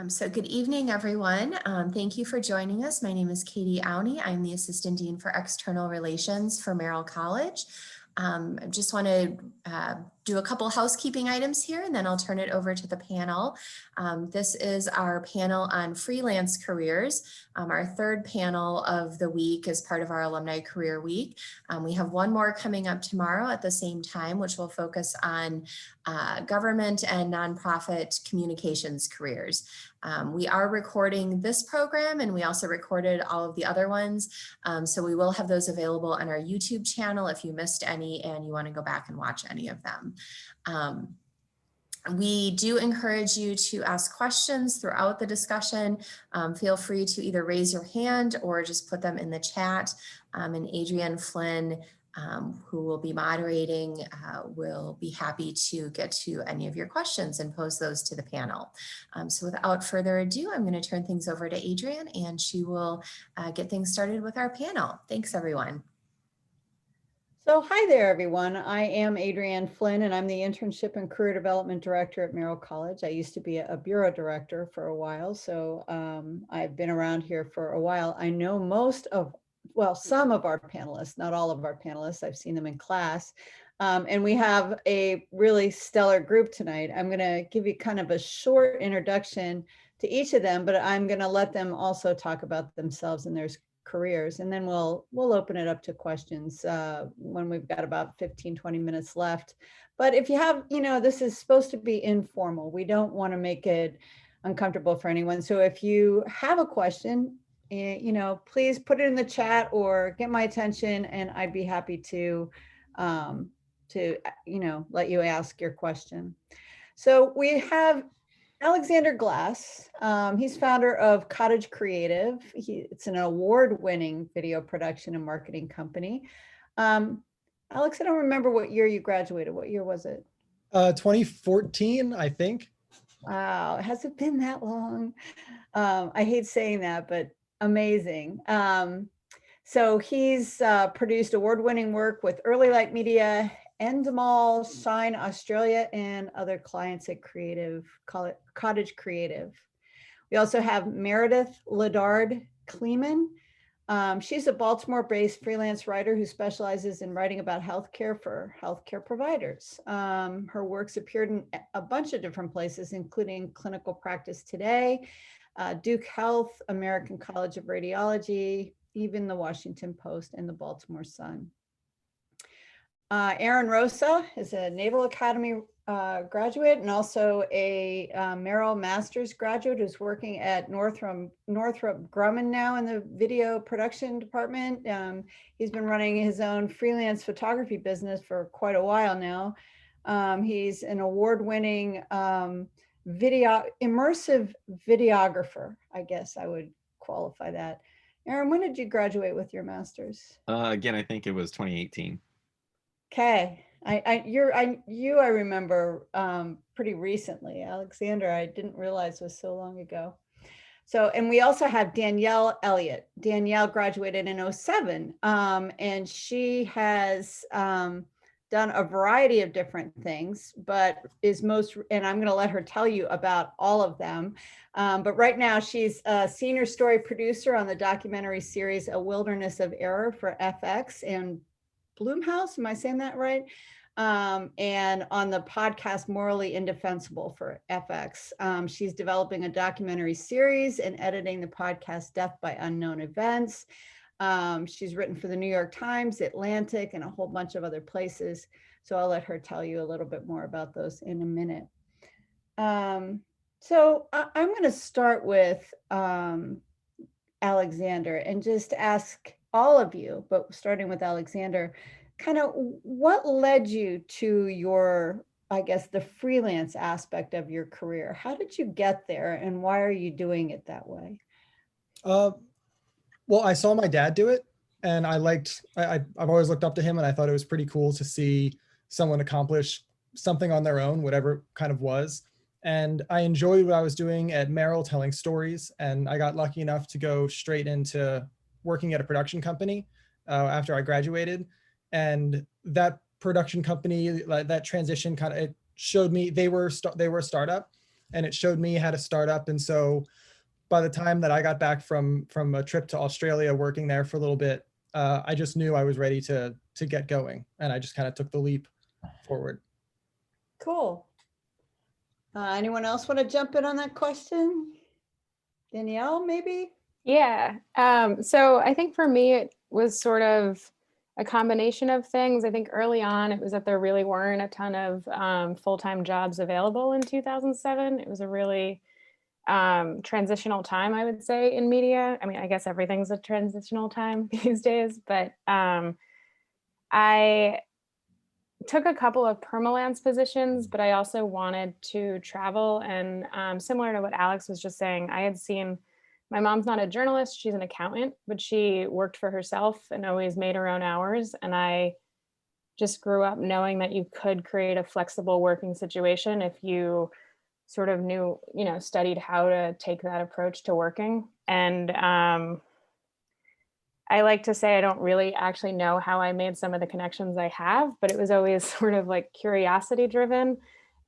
So good evening, everyone. Thank you for joining us. My name is Katie Auney. I'm the Assistant Dean for External Relations for Merrill College. I just want to do a couple housekeeping items here, and then I'll turn it over to the panel. This is our panel on freelance careers, our third panel of the week as part of our Alumni Career Week. We have one more coming up tomorrow at the same time, which will focus on government and nonprofit communications careers. We are recording this program, and we also recorded all of the other ones. So we will have those available on our YouTube channel if you missed any and you want to go back and watch any of them. We do encourage you to ask questions throughout the discussion. Feel free to either raise your hand or just put them in the chat. And Adrienne Flynn, who will be moderating, will be happy to get to any of your questions and pose those to the panel. So without further ado, I'm going to turn things over to Adrienne, and she will get things started with our panel. Thanks, everyone. So hi there, everyone. I am Adrienne Flynn, and I'm the Internship and Career Development Director at Merrill College. I used to be a bureau director for a while, so I've been around here for a while. I know some of our panelists, not all of our panelists. I've seen them in class. And we have a really stellar group tonight. I'm going to give you kind of a short introduction to each of them, but I'm going to let them also talk about themselves and their careers, and then we'll open it up to questions when we've got about 15-20 minutes left. But if you have, this is supposed to be informal. We don't want to make it uncomfortable for anyone. So if you have a question, please put it in the chat or get my attention, and I'd be happy to let you ask your question. So we have Alexander Glass. He's founder of Cottage Creative. It's an award-winning video production and marketing company. Alex, I don't remember what year you graduated. What year was it? 2014, I think. Wow, has it been that long? I hate saying that, but amazing. So he's produced award-winning work with Early Light Media, Endemol, Shine Australia, and other clients at Cottage Creative. We also have Meredith Laddard Clemen. She's a Baltimore-based freelance writer who specializes in writing about healthcare for healthcare providers. Her works appeared in a bunch of different places, including Clinical Practice Today, Duke Health, American College of Radiology, even the Washington Post and the Baltimore Sun. Aaron Rosa is a Naval Academy graduate and also a Merrill Master's graduate who's working at Northrop Grumman now in the video production department. He's been running his own freelance photography business for quite a while now. He's an award-winning immersive videographer, I guess I would qualify that. Aaron, when did you graduate with your master's? Again, I think it was 2018. Okay, I remember pretty recently. Alexander, I didn't realize was so long ago. So, and we also have Danielle Elliott. Danielle graduated in 2007, and she has done a variety of different things, but and I'm going to let her tell you about all of them. But right now she's a senior story producer on the documentary series A Wilderness of Error for FX and Blumhouse, am I saying that right? And on the podcast Morally Indefensible for FX. She's developing a documentary series and editing the podcast Death by Unknown Events. She's written for the New York Times, Atlantic, and a whole bunch of other places. So I'll let her tell you a little bit more about those in a minute. So I'm going to start with Alexander and just ask all of you, but starting with Alexander, kind of what led you to your, I guess, the freelance aspect of your career? How did you get there, and why are you doing it that way? Well, I saw my dad do it, and I've always looked up to him, and I thought it was pretty cool to see someone accomplish something on their own, whatever it kind of was. And I enjoyed what I was doing at Merrill, telling stories, and I got lucky enough to go straight into working at a production company after I graduated. And that production company, that transition it showed me they were a startup. and it showed me how to start up. And so by the time that I got back from a trip to Australia, working there for a little bit, I just knew I was ready to get going, and I just kind of took the leap forward. Cool. Anyone else want to jump in on that question? Danielle, maybe? Yeah. So I think for me, it was sort of a combination of things. I think early on, it was that there really weren't a ton of full-time jobs available in 2007. It was a really transitional time, I would say, in media. I mean, I guess everything's a transitional time these days, but I took a couple of permalance positions, but I also wanted to travel. And similar to what Alex was just saying, I had seen, my mom's not a journalist, she's an accountant, but she worked for herself and always made her own hours. And I just grew up knowing that you could create a flexible working situation if you sort of knew, studied how to take that approach to working. And I like to say I don't really actually know how I made some of the connections I have, but it was always sort of like curiosity driven.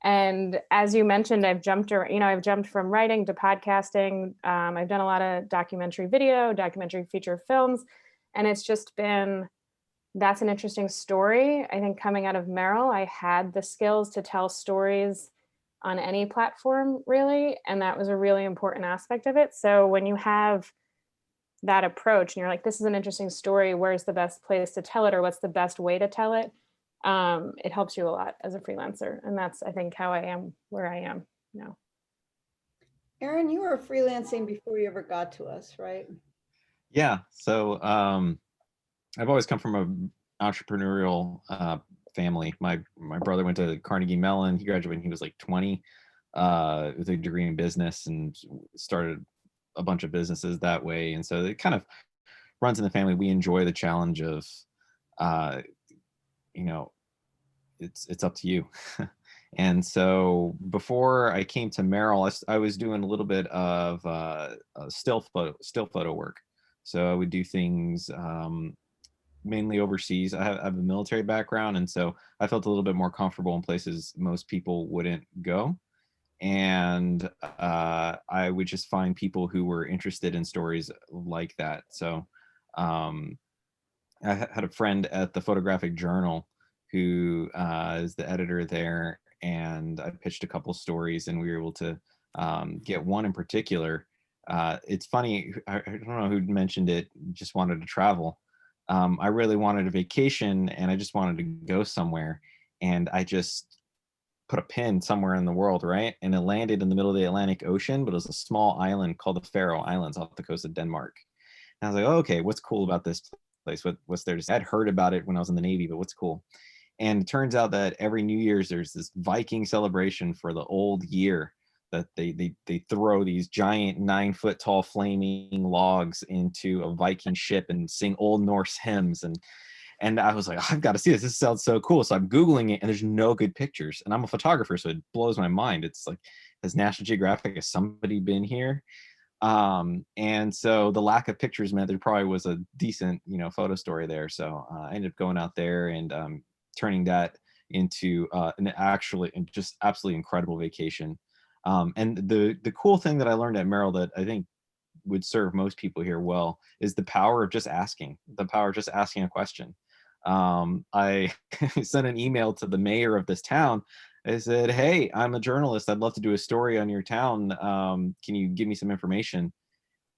And as you mentioned, I've jumped from writing to podcasting. I've done a lot of documentary video, documentary feature films, and it's just been, that's an interesting story. I think coming out of Merrill, I had the skills to tell stories on any platform, really, and that was a really important aspect of it. So when you have that approach and you're like, this is an interesting story, where's the best place to tell it, or what's the best way to tell it, it helps you a lot as a freelancer. And that's, I think, how I am where I am now. Aaron, you were freelancing before you ever got to us, right? Yeah. So I've always come from an entrepreneurial family. My brother went to Carnegie Mellon. He graduated when he was like 20 with a degree in business and started a bunch of businesses that way. And so it kind of runs in the family. We enjoy the challenge of, it's up to you. And so before I came to Merrill, I was doing a little bit of still photo work. So I would do things mainly overseas. I have a military background, and so I felt a little bit more comfortable in places most people wouldn't go. And I would just find people who were interested in stories like that. So I had a friend at the Photographic Journal who is the editor there, and I pitched a couple stories, and we were able to get one in particular. It's funny, I don't know who mentioned it, just wanted to travel. I really wanted a vacation, and I just wanted to go somewhere, and I just put a pin somewhere in the world, right? And it landed in the middle of the Atlantic Ocean, but it was a small island called the Faroe Islands off the coast of Denmark. And I was like, oh, okay, what's cool about this place? What's there to say? I'd heard about it when I was in the Navy, but what's cool? And it turns out that every New Year's there's this Viking celebration for the old year, that they throw these giant 9-foot tall flaming logs into a Viking ship and sing Old Norse hymns. And I was like, oh, I've got to see this. This sounds so cool. So I'm Googling it, and there's no good pictures. And I'm a photographer, so it blows my mind. It's like, has National Geographic, has somebody been here? And so the lack of pictures meant there probably was a decent, photo story there. So I ended up going out there and turning that into an actually just absolutely incredible vacation. And the cool thing that I learned at Merrill that I think would serve most people here well is the power of just asking a question. I sent an email to the mayor of this town. I said, hey, I'm a journalist. I'd love to do a story on your town. Can you give me some information?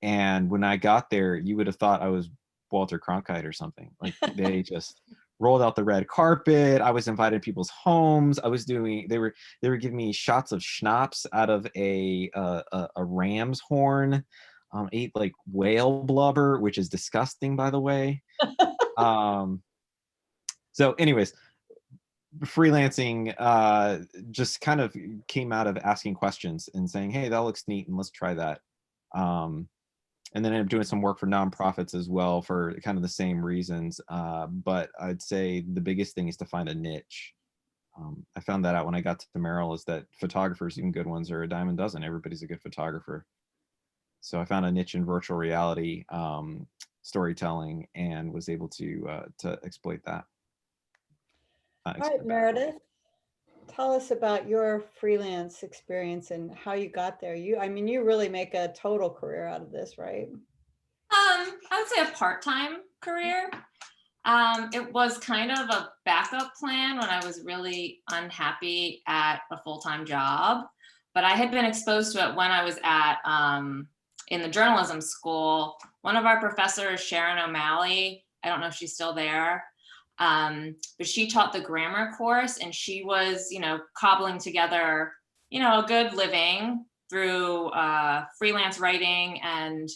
And when I got there, you would have thought I was Walter Cronkite or something. Like, they just rolled out the red carpet. I was invited to people's homes. They were giving me shots of schnapps out of a ram's horn. Ate like whale blubber, which is disgusting, by the way. So anyways, freelancing just kind of came out of asking questions and saying, hey, that looks neat, and let's try that. And then ended up doing some work for nonprofits as well for kind of the same reasons. But I'd say the biggest thing is to find a niche. I found that out when I got to Merrill, is that photographers, even good ones, are a dime a dozen. Everybody's a good photographer. So I found a niche in virtual reality storytelling and was able to exploit that. All right, Meredith. tell us about your freelance experience and how you got there. I mean, you really make a total career out of this, right? I would say a part-time career. It was kind of a backup plan when I was really unhappy at a full-time job, but I had been exposed to it when I was at in the journalism school. One of our professors, Sharon O'Malley, I don't know if she's still there, but she taught the grammar course, and she was, cobbling together, a good living through freelance writing and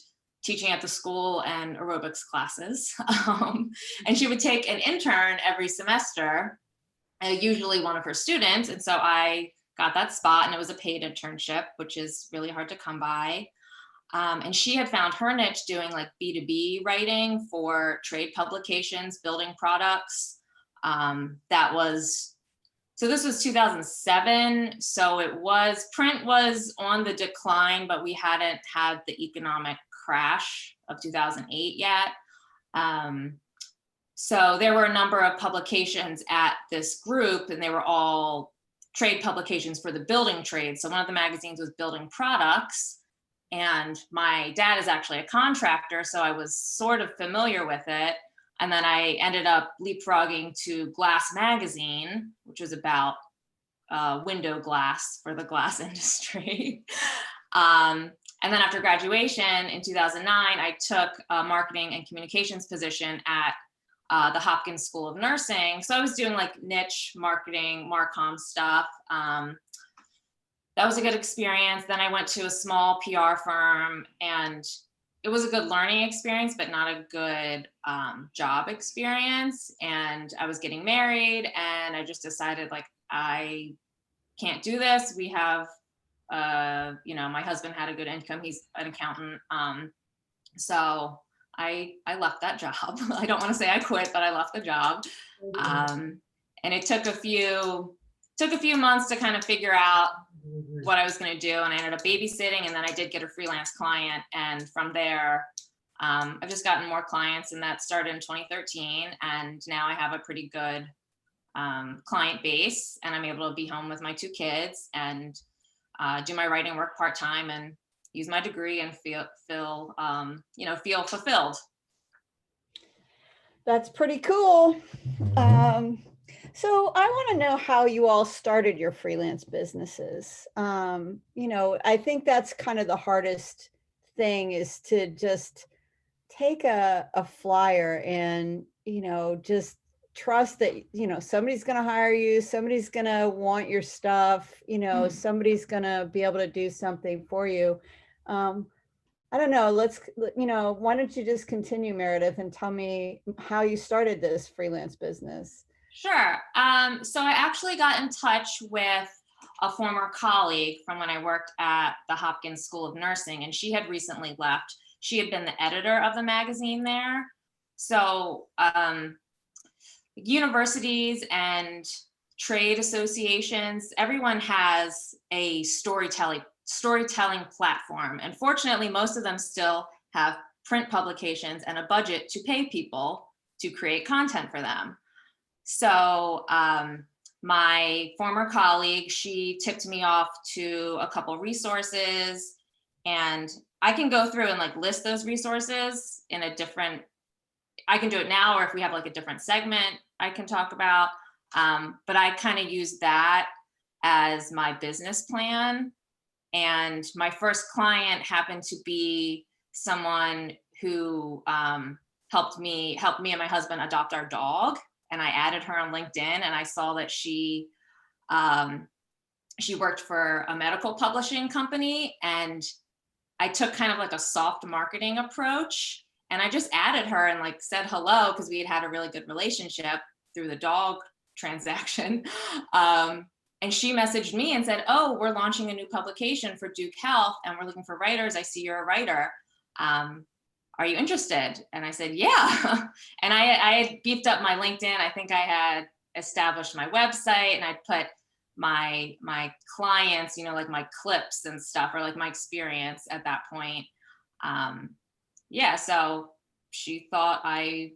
teaching at the school and aerobics classes. And she would take an intern every semester, usually one of her students. And so I got that spot, and it was a paid internship, which is really hard to come by. And she had found her niche doing like B2B writing for trade publications, building products. So this was 2007. So print was on the decline, but we hadn't had the economic crash of 2008 yet. So there were a number of publications at this group, and they were all trade publications for the building trade. So one of the magazines was Building Products, and my dad is actually a contractor, so I was sort of familiar with it. And then I ended up leapfrogging to Glass Magazine, which was about window glass for the glass industry. And then after graduation in 2009, I took a marketing and communications position at the Hopkins School of Nursing. So I was doing like niche marketing, Marcom stuff. That was a good experience. Then I went to a small PR firm, and it was a good learning experience, but not a good job experience. And I was getting married, and I just decided like, I can't do this. We have, my husband had a good income. He's an accountant. So I left that job. I don't want to say I quit, but I left the job. And it took a few months to kind of figure out what I was going to do. And I ended up babysitting, and then I did get a freelance client. And from there, I've just gotten more clients, and that started in 2013. And now I have a pretty good client base, and I'm able to be home with my 2 kids and do my writing work part-time and use my degree and feel fulfilled. That's pretty cool. So I want to know how you all started your freelance businesses. I think that's kind of the hardest thing, is to just take a flyer and, just trust that, somebody's going to hire you, somebody's going to want your stuff, somebody's going to be able to do something for you. I don't know, why don't you just continue, Meredith, and tell me how you started this freelance business? Sure. So I actually got in touch with a former colleague from when I worked at the Hopkins School of Nursing, and she had recently left. She had been the editor of the magazine there. So universities and trade associations, everyone has a storytelling platform. And fortunately, most of them still have print publications and a budget to pay people to create content for them. So my former colleague, she tipped me off to a couple resources, and I can go through and like list those resources in I can do it now, or if we have like a different segment I can talk about. But I kind of use that as my business plan. And my first client happened to be someone who helped me and my husband adopt our dog. And I added her on LinkedIn, and I saw that she worked for a medical publishing company, and I took kind of like a soft marketing approach, and I just added her and like said hello, because we had a really good relationship through the dog transaction. And she messaged me and said, "Oh, we're launching a new publication for Duke Health, and we're looking for writers. I see you're a writer. Are you interested?" And I said, yeah. And I had beefed up my LinkedIn. I think I had established my website, and I'd put my clients, like my clips and stuff, or like my experience at that point. So she thought I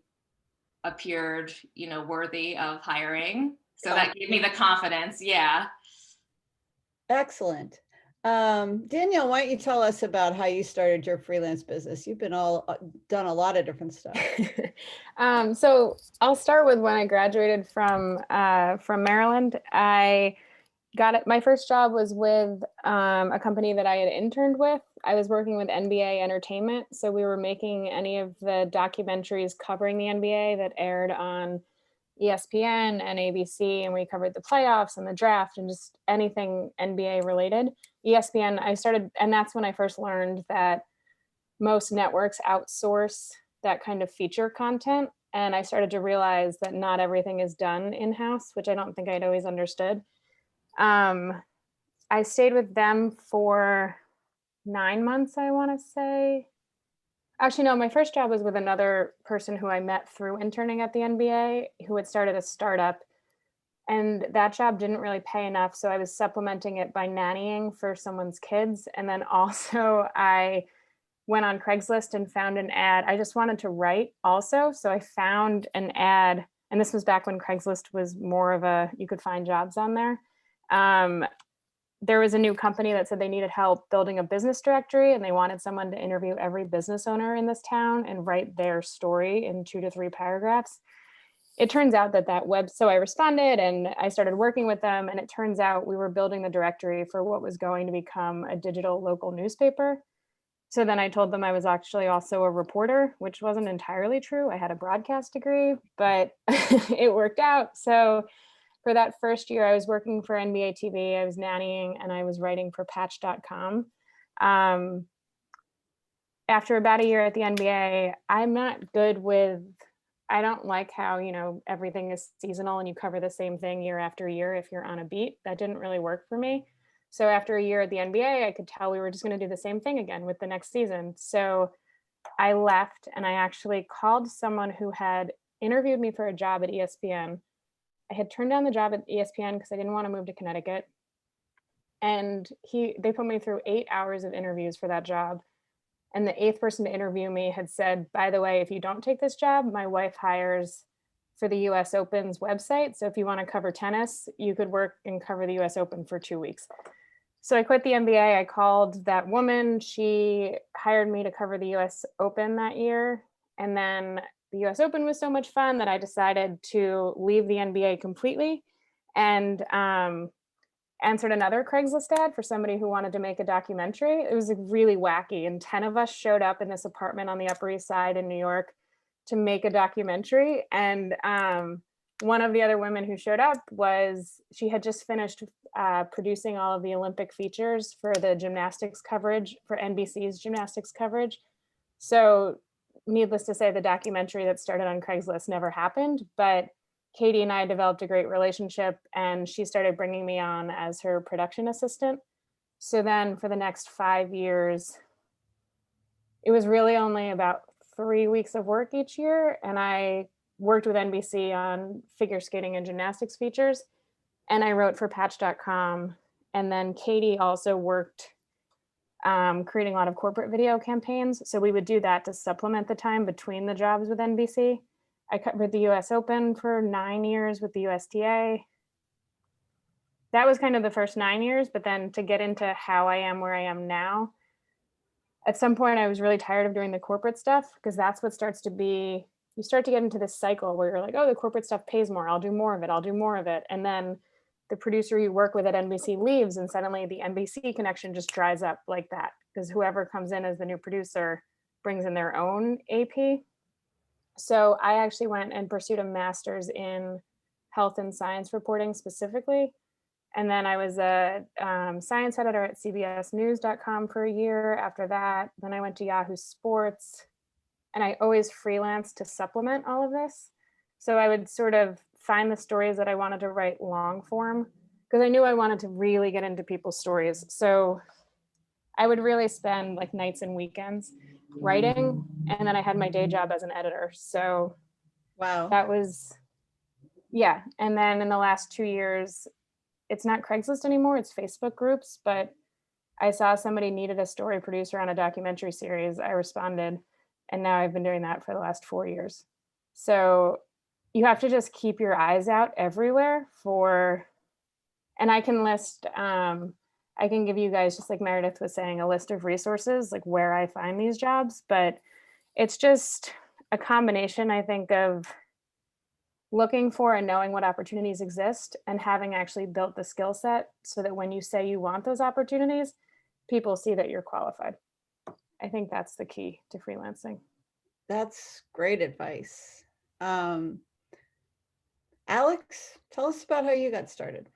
appeared, worthy of hiring. So that gave me the confidence. Yeah. Excellent. Danielle, why don't you tell us about how you started your freelance business? You've been done a lot of different stuff. So I'll start with when I graduated from Maryland. I got it. My first job was with a company that I had interned with. I was working with NBA Entertainment. So we were making any of the documentaries covering the NBA that aired on ESPN and ABC, and we covered the playoffs and the draft and just anything NBA related. ESPN, I started, and that's when I first learned that most networks outsource that kind of feature content. And I started to realize that not everything is done in-house, which I don't think I'd always understood. I stayed with them for 9 months, I want to say. Actually, no, my first job was with another person who I met through interning at the NBA, who had started a startup. And that job didn't really pay enough. So I was supplementing it by nannying for someone's kids. And then also I went on Craigslist and found an ad. I just wanted to write also. So I found an ad, and this was back when Craigslist was more of a, you could find jobs on there. There was a new company that said they needed help building a business directory, and they wanted someone to interview every business owner in this town and write their story in 2 to 3 paragraphs. It turns out so I responded and I started working with them, and it turns out we were building the directory for what was going to become a digital local newspaper. So then I told them I was actually also a reporter, which wasn't entirely true. I had a broadcast degree, but it worked out. So for that first year, I was working for NBA TV, I was nannying, and I was writing for patch.com. After about a year at the NBA, I'm not good with, I don't like how, everything is seasonal and you cover the same thing year after year if you're on a beat. That didn't really work for me. So after a year at the NBA, I could tell we were just going to do the same thing again with the next season. So I left, and I actually called someone who had interviewed me for a job at ESPN. I had turned down the job at ESPN because I didn't want to move to Connecticut. And they put me through 8 hours of interviews for that job. And the 8th person to interview me had said, by the way, if you don't take this job, my wife hires for the US Open's website. So if you want to cover tennis, you could work and cover the US Open for 2 weeks. So I quit the NBA. I called that woman. She hired me to cover the US Open that year. And then the US Open was so much fun that I decided to leave the NBA completely and answered another Craigslist ad for somebody who wanted to make a documentary. It was really wacky. And 10 of us showed up in this apartment on the Upper East Side in New York to make a documentary. And one of the other women who showed up she had just finished producing all of the Olympic features for the gymnastics coverage, for NBC's gymnastics coverage. So needless to say, the documentary that started on Craigslist never happened, but Katie and I developed a great relationship, and she started bringing me on as her production assistant. So then for the next 5 years, it was really only about 3 weeks of work each year. And I worked with NBC on figure skating and gymnastics features, and I wrote for patch.com. And then Katie also worked creating a lot of corporate video campaigns. So we would do that to supplement the time between the jobs with NBC. I covered the US Open for 9 years with the USTA. That was kind of the first 9 years, but then to get into how I am where I am now, at some point I was really tired of doing the corporate stuff, because that's what you start to get into this cycle where you're like, oh, the corporate stuff pays more. I'll do more of it. And then the producer you work with at NBC leaves, and suddenly the NBC connection just dries up like that, because whoever comes in as the new producer brings in their own AP. So I actually went and pursued a master's in health and science reporting specifically. And then I was a science editor at cbsnews.com for a year after that. Then I went to Yahoo Sports, and I always freelanced to supplement all of this. So I would sort of find the stories that I wanted to write long form, because I knew I wanted to really get into people's stories. So I would really spend like nights and weekends writing, and then I had my day job as an editor. So Wow. that was, yeah. And then in the last 2 years, it's not Craigslist anymore, it's Facebook groups, but I saw somebody needed a story producer on a documentary series. I responded, and now I've been doing that for the last 4 years. So you have to just keep your eyes out everywhere for, and I can list, I can give you guys, just like Meredith was saying, a list of resources, like where I find these jobs, but it's just a combination, I think, of looking for and knowing what opportunities exist and having actually built the skill set so that when you say you want those opportunities, people see that you're qualified. I think that's the key to freelancing. That's great advice. Alex, tell us about how you got started.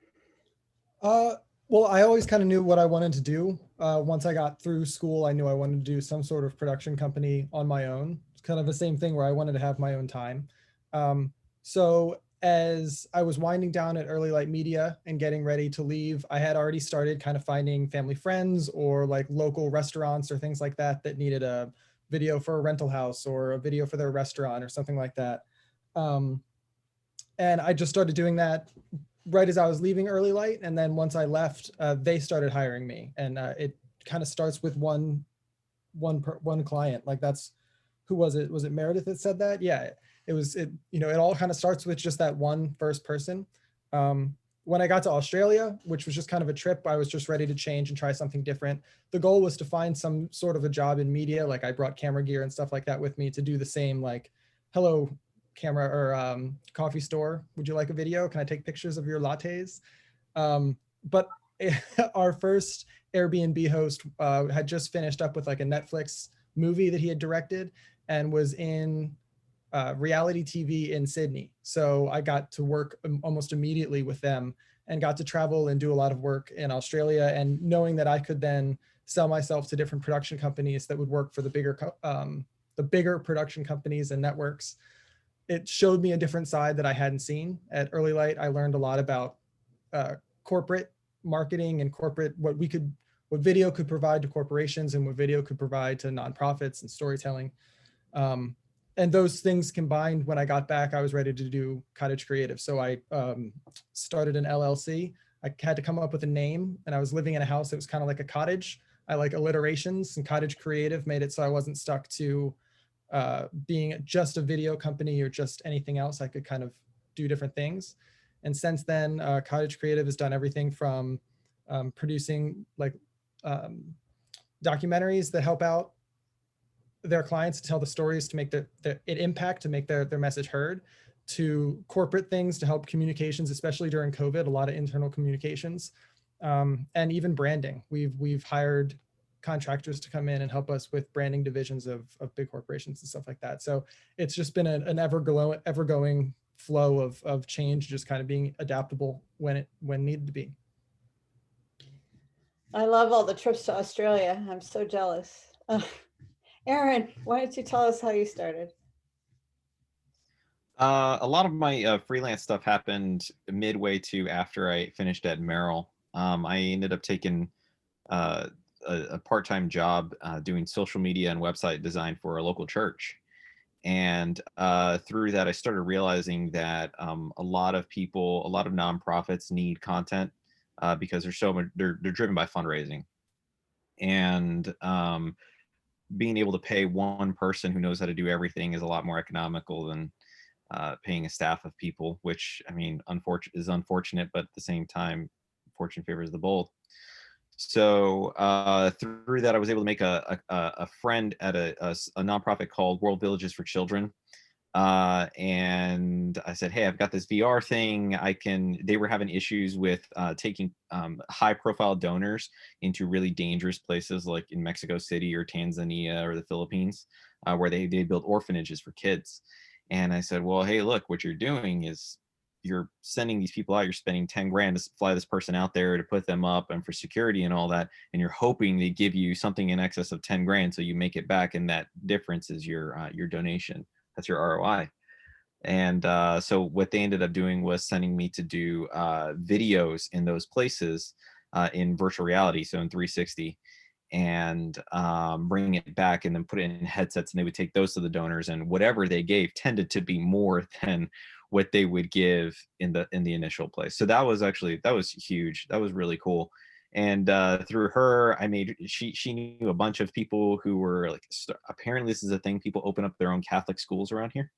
Well, I always kind of knew what I wanted to do. Once I got through school, I knew I wanted to do some sort of production company on my own. It's kind of the same thing where I wanted to have my own time. So as I was winding down at Early Light Media and getting ready to leave, I had already started kind of finding family friends or like local restaurants or things like that that needed a video for a rental house or a video for their restaurant or something like that. And I just started doing that right as I was leaving Early Light. And then once I left, they started hiring me. And it kind of starts with one client. Like that's, who was it? Was it Meredith that said that? Yeah, it all kind of starts with just that one first person. When I got to Australia, which was just kind of a trip, I was just ready to change and try something different. The goal was to find some sort of a job in media. Like I brought camera gear and stuff like that with me to do the same, like, hello, camera or coffee store, would you like a video? Can I take pictures of your lattes? But our first Airbnb host had just finished up with like a Netflix movie that he had directed and was in reality TV in Sydney. So I got to work almost immediately with them and got to travel and do a lot of work in Australia, and knowing that I could then sell myself to different production companies that would work for the bigger production companies and networks. It showed me a different side that I hadn't seen. At Early Light, I learned a lot about corporate marketing and what video could provide to corporations and what video could provide to nonprofits and storytelling. And those things combined, when I got back, I was ready to do Cottage Creative. So I started an LLC. I had to come up with a name, and I was living in a house that was kind of like a cottage. I like alliterations, and Cottage Creative made it so I wasn't stuck to being just a video company or just anything else. I could kind of do different things. And since then, Cottage Creative has done everything from producing like documentaries that help out their clients to tell the stories to make it impact, to make their message heard, to corporate things to help communications, especially during COVID, a lot of internal communications, and even branding. We've hired contractors to come in and help us with branding divisions of big corporations and stuff like that. So it's just been an ever-going flow of change, just kind of being adaptable when needed to be. I love all the trips to Australia. I'm so jealous. Aaron, why don't you tell us how you started? A lot of my freelance stuff happened midway to after I finished at Merrill. I ended up taking a part-time job doing social media and website design for a local church. And through that, I started realizing that a lot of nonprofits need content because they're driven by fundraising. And being able to pay one person who knows how to do everything is a lot more economical than paying a staff of people, which, I mean, is unfortunate, but at the same time, fortune favors the bold. So through that, I was able to make a friend at a nonprofit called World Villages for Children. And I said, hey, I've got this VR thing. They were having issues with taking high profile donors into really dangerous places like in Mexico City or Tanzania or the Philippines, where they build orphanages for kids. And I said, well, hey, look, what you're doing is you're sending these people out, you're spending 10 grand to fly this person out there to put them up and for security and all that. And you're hoping they give you something in excess of 10 grand. So you make it back. And that difference is your donation. That's your ROI. And so what they ended up doing was sending me to do videos in those places in virtual reality, so in 360, and bring it back and then put it in headsets, and they would take those to the donors, and whatever they gave tended to be more than what they would give in the initial place. So that was huge. That was really cool. And through her, she knew a bunch of people who were like, apparently this is a thing, people open up their own Catholic schools around here.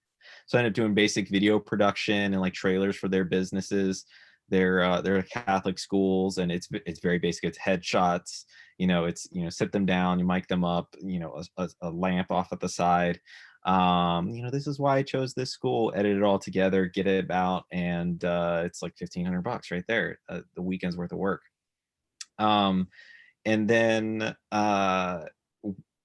So I ended up doing basic video production and like trailers for their businesses. They're Catholic schools, and it's very basic. It's headshots. It's sit them down, you mic them up. A lamp off at the side. This is why I chose this school. Edit it all together, get it out, and it's like $1,500 right there. The weekend's worth of work. And then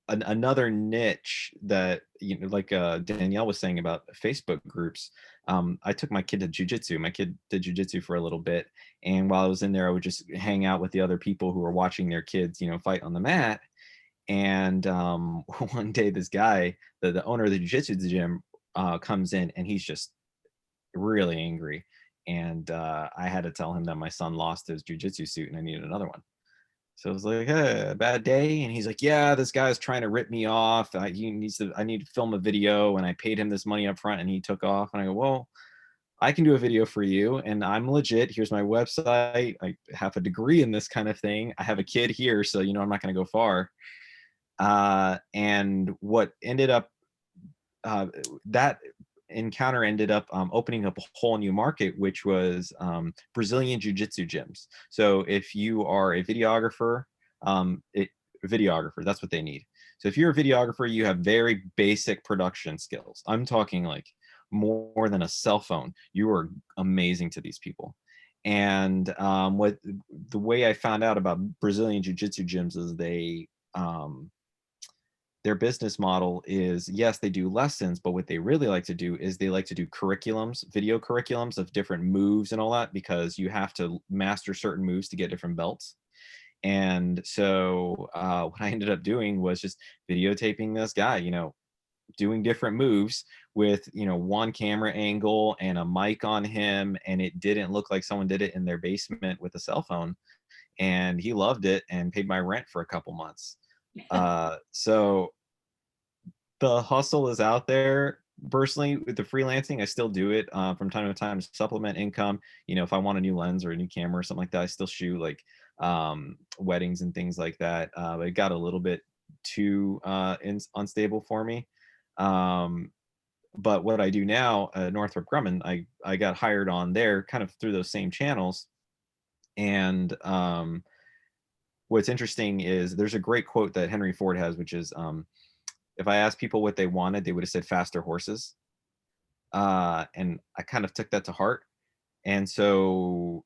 another niche that like Danielle was saying about Facebook groups. I took my kid to jujitsu. My kid did jujitsu for a little bit, and while I was in there, I would just hang out with the other people who were watching their kids, fight on the mat. And one day, this guy, the owner of the jujitsu gym, comes in, and he's just really angry. And I had to tell him that my son lost his jujitsu suit, and I needed another one. So I was like, hey, a bad day. And he's like, yeah, this guy's trying to rip me off. I need to film a video, and I paid him this money up front, and he took off. And I go, well, I can do a video for you, and I'm legit. Here's my website. I have a degree in this kind of thing. I have a kid here, so I'm not going to go far. And what ended up, that encounter ended up opening up a whole new market, which was Brazilian jiu-jitsu gyms. So if you are a videographer, that's what they need. So if you're a videographer, you have very basic production skills. I'm talking like more than a cell phone. You are amazing to these people. And the way I found out about Brazilian jiu-jitsu gyms is their business model is, yes, they do lessons, but what they really like to do is they like to do curriculums, video curriculums of different moves and all that, because you have to master certain moves to get different belts. And so what I ended up doing was just videotaping this guy, doing different moves with, one camera angle and a mic on him. And it didn't look like someone did it in their basement with a cell phone. And he loved it and paid my rent for a couple months. So the hustle is out there. Personally, with the freelancing, I still do it from time to time to supplement income. If I want a new lens or a new camera or something like that, I still shoot like weddings and things like that. It got a little bit too unstable for me. But what I do now at Northrop Grumman, I got hired on there kind of through those same channels. And what's interesting is there's a great quote that Henry Ford has, which is, if I asked people what they wanted, they would have said faster horses. And I kind of took that to heart. And so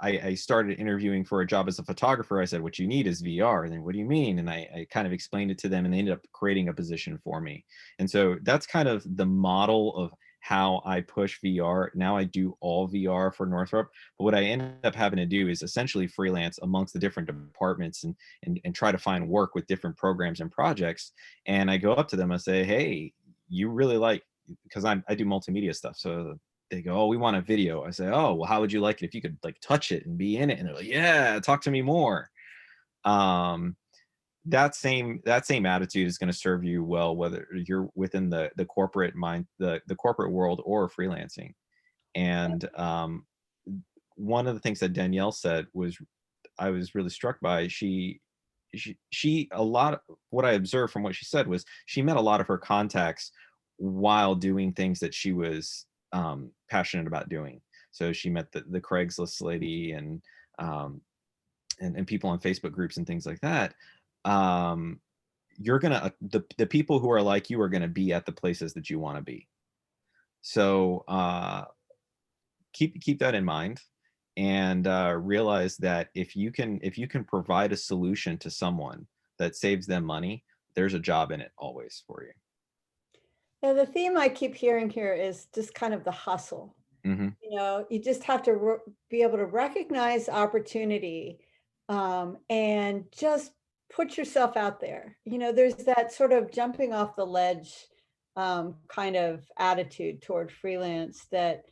I started interviewing for a job as a photographer. I said, what you need is VR. And then, what do you mean? And I kind of explained it to them, and they ended up creating a position for me. And so that's kind of the model of how I push VR. Now I do all VR for Northrop, but what I end up having to do is essentially freelance amongst the different departments and try to find work with different programs and projects. And I go up to them, I say, hey, you really like, because I do multimedia stuff. So they go, oh, we want a video. I say, oh, well, how would you like it if you could like touch it and be in it? And they're like, yeah, talk to me more. That same attitude is going to serve you well, whether you're within the corporate mind, the corporate world, or freelancing. And one of the things that Danielle said was, I was really struck by. She a lot of what I observed from what she said was she met a lot of her contacts while doing things that she was passionate about doing. So she met the Craigslist lady and people on Facebook groups and things like that. You're gonna the people who are like you are gonna be at the places that you want to be. So keep that in mind, and realize that if you can provide a solution to someone that saves them money, there's a job in it always for you. Yeah, the theme I keep hearing here is just kind of the hustle. Mm-hmm. You just have to be able to recognize opportunity and just put yourself out there. There's that sort of jumping off the ledge kind of attitude toward freelance that,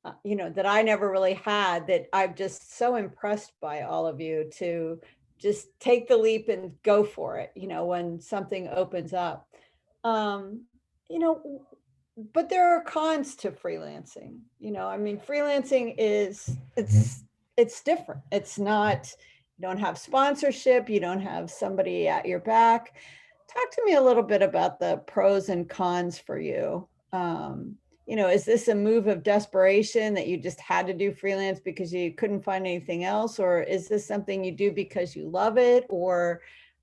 that I never really had, that I'm just so impressed by all of you to just take the leap and go for it, when something opens up. But there are cons to freelancing. Freelancing it's different. It's not, you don't have sponsorship, you don't have somebody at your back. Talk to me a little bit about the pros and cons for you. is this a move of desperation that you just had to do freelance because you couldn't find anything else? Or is this something you do because you love it? Or,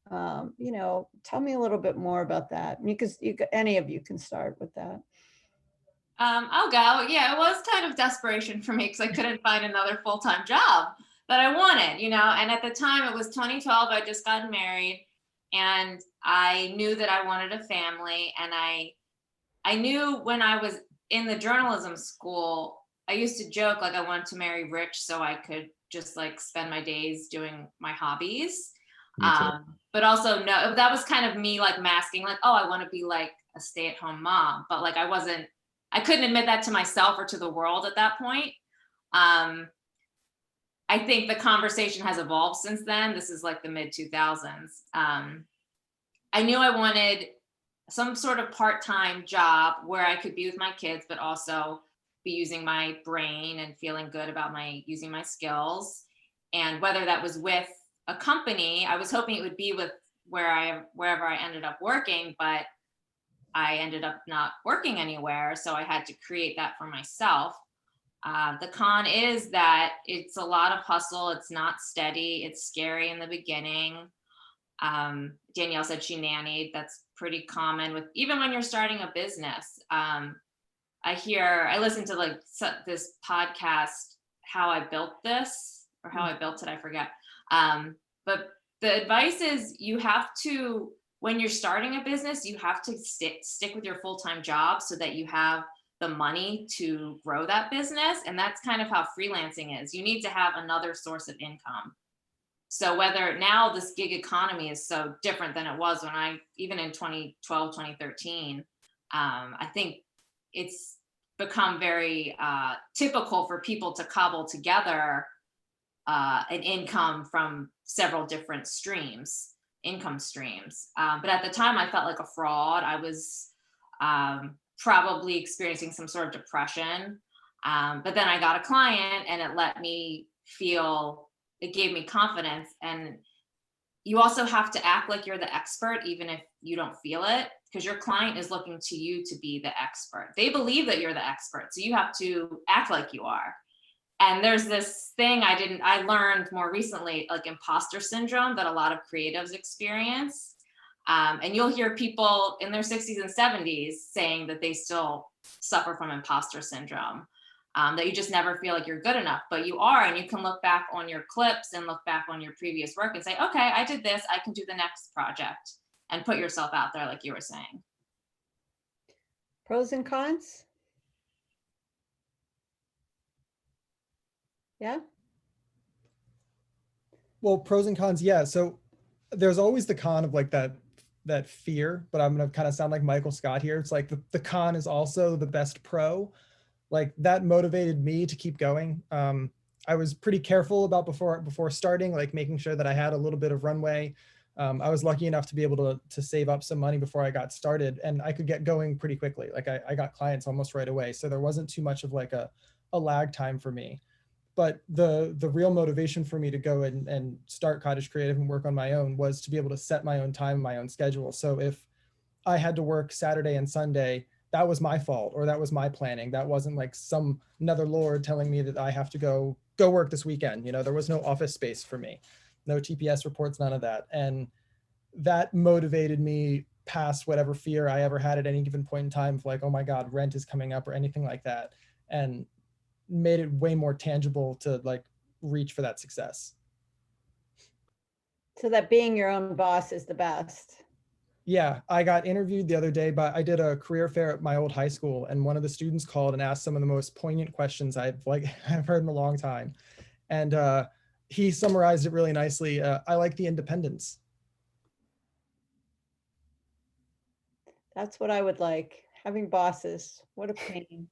tell me a little bit more about that. Because any of you can start with that. I'll go. Yeah, it was kind of desperation for me because I couldn't find another full-time job that I wanted, and at the time it was 2012, I just gotten married and I knew that I wanted a family. And I knew when I was in the journalism school, I used to joke like I wanted to marry rich so I could just like spend my days doing my hobbies. Me too. But also no, that was kind of me like masking like, oh, I want to be like a stay-at-home mom. But like I couldn't admit that to myself or to the world at that point. I think the conversation has evolved since then. This is like the mid 2000s. I knew I wanted some sort of part-time job where I could be with my kids, but also be using my brain and feeling good about using my skills. And whether that was with a company, I was hoping it would be with wherever I ended up working, but I ended up not working anywhere. So I had to create that for myself. The con is that it's a lot of hustle. It's not steady. It's scary in the beginning. Danielle said she nannied. That's pretty common with even when you're starting a business. I listen to like this podcast, How I Built This or How I Built It, I forget. But the advice is when you're starting a business, you have to stick with your full-time job so that you have the money to grow that business. And that's kind of how freelancing is. You need to have another source of income. So whether now this gig economy is so different than it was even in 2012, 2013, I think it's become very typical for people to cobble together an income from several different income streams. But at the time I felt like a fraud. I was probably experiencing some sort of depression. But then I got a client and it gave me confidence. And you also have to act like you're the expert, even if you don't feel it, because your client is looking to you to be the expert. They believe that you're the expert. So you have to act like you are. And there's this thing I learned more recently, like imposter syndrome, that a lot of creatives experience. And you'll hear people in their 60s and 70s saying that they still suffer from imposter syndrome, that you just never feel like you're good enough, but you are. And you can look back on your clips and look back on your previous work and say, okay, I did this, I can do the next project, and put yourself out there like you were saying. Pros and cons? Yeah. Well, pros and cons, yeah. So there's always the con of like that fear, but I'm gonna kind of sound like Michael Scott here. It's like the con is also the best pro. Like that motivated me to keep going. I was pretty careful about before starting, like making sure that I had a little bit of runway. I was lucky enough to be able to save up some money before I got started, and I could get going pretty quickly. Like I got clients almost right away. So there wasn't too much of like a lag time for me. But the real motivation for me to go and start Cottage Creative and work on my own was to be able to set my own time, my own schedule. So if I had to work Saturday and Sunday, that was my fault, or that was my planning. That wasn't like some another lord telling me that I have to go work this weekend. There was no office space for me, no TPS reports, none of that. And that motivated me past whatever fear I ever had at any given point in time of like, oh my God, rent is coming up or anything like that. And made it way more tangible to like reach for that success. So that being your own boss is the best. Yeah, I got interviewed the other day, but I did a career fair at my old high school, and one of the students called and asked some of the most poignant questions I've heard in a long time. And he summarized it really nicely. I like the independence. That's what I would like. Having bosses, what a pain.